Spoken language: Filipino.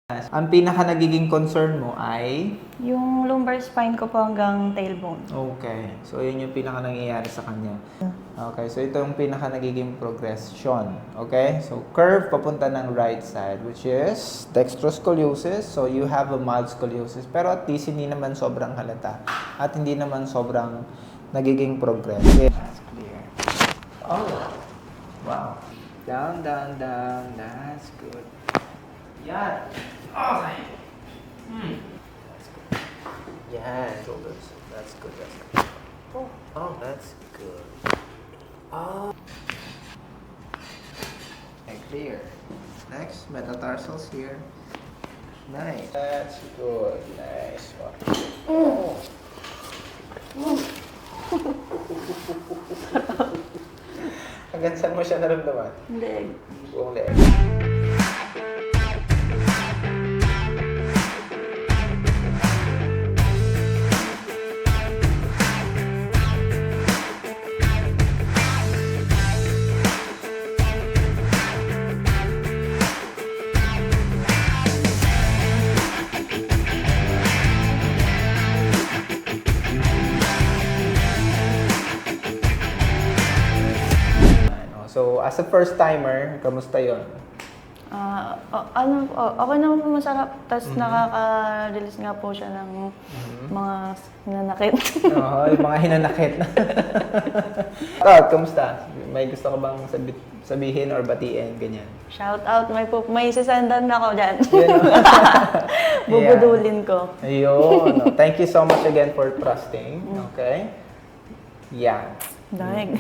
Ang pinaka nagiging concern mo ay? Yung lumbar spine ko po hanggang tailbone. Okay. So, yun yung pinaka nangyayari sa kanya. Okay. So, ito yung pinaka nagiging progression. Okay? So, curve papunta ng right side, which is dextroscoliosis. So, you have a mild scoliosis. Pero at least, hindi naman sobrang halata. At hindi naman sobrang nagiging progressive. That's clear. Oh. Wow. Down, down, down. That's good. Yan. Okay. That's good. Yan. Shoulders. That's good. That's good. Oh, that's good. Oh. Okay, clear. Next, metatarsals here. Nice. That's good. Nice. Oh. Hanggang saan mo siya naramdaman? Leg. Buong leg. So, as a first-timer, kamusta yon? Okay naman po masarap. Tapos nakaka-release nga po siya ng mga nanakit. Oo, yung mga hinanakit. Ikaw, kamusta? May gusto ka bang sabihin or batiin, ganyan? Shout out, may sasandan ako dyan. Yun, no? Bubudulin ko. Ayun. No? Thank you so much again for trusting. Okay? Yeah. Dahil.